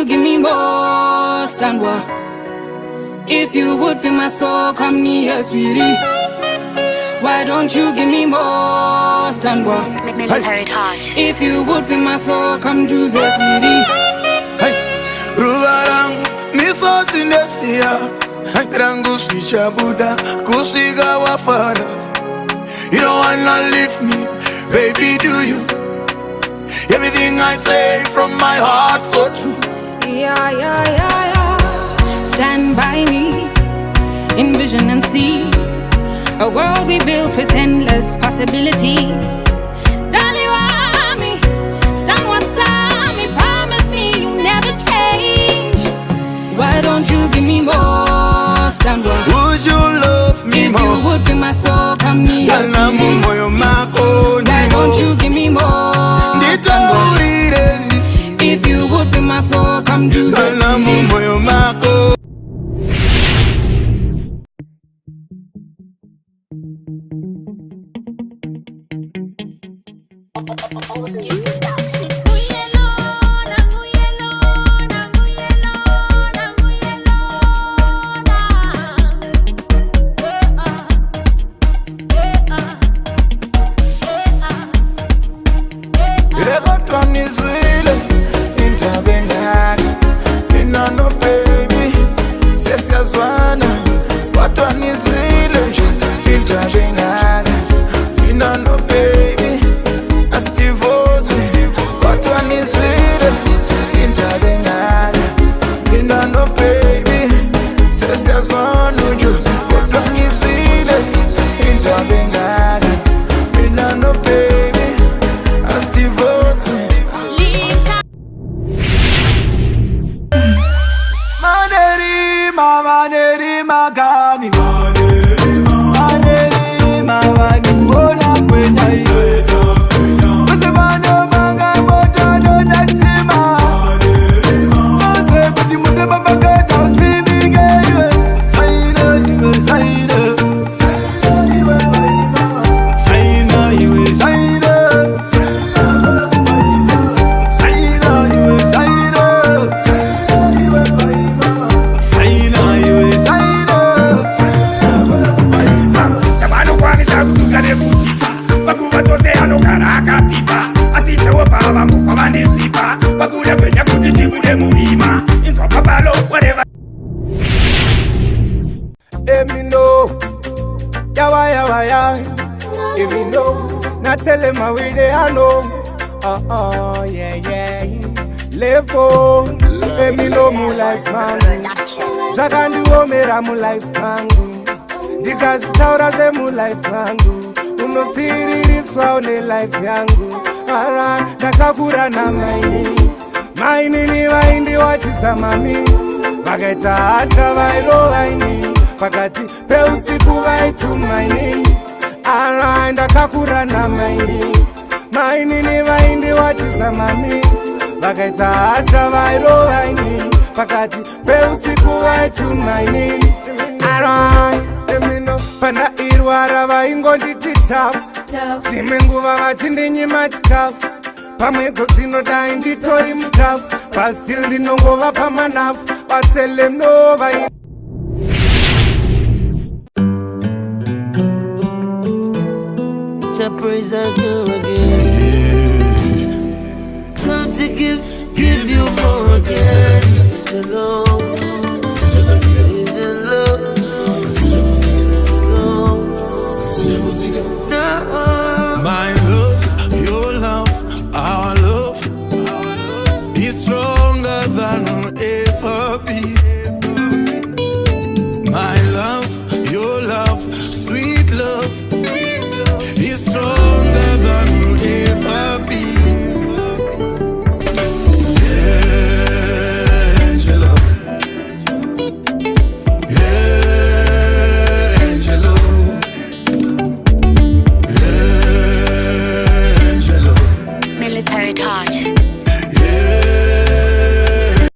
give me more, stand what? If you would feel my soul, come near, sweetie. Why don't you give me more, stand what? Military touch. If you would feel my soul, come do this, sweetie. Hey, Ruvarang, miso tinesia. Rangu swisha Buddha, kusiga wafara. You don't wanna leave me, baby, do you? Everything I say from my heart so true. Yeah. Stand by me, envision and see a world we built with endless possibility. Daliwami, stand wasami, promise me you never change. Why don't you give me more, stand what? Would you love me if more? If you would feel my soul, come near. Why don't you give me more, stand what? If you would feel my soul, come do this. If you know, not tell him how we they I know. Yeah. Levo, let me know my life, man. Zakandi wo mera my life, man. Because taura ze my life, man. Uno siri swaone life yangu. Ara, nakakura na maini. Maini ni waindi wachisa mami. Mageta asha vairo waini. Pakati pe usiku vaitu maini. Ara, ndakakura na maini. Maini ni waindi wachisa mami. Mageta asha vairo waini. Pakati pe usiku vaitu maini. Ara, emino pana irwara vaingo ndititafu. Simenguva vachindinyima chikafu. Pamweko zvinodai nditori mutafu. Pastil ndinongova pamanafu. Vatsele mnova praise I do again. Come to give you more again. The Lord.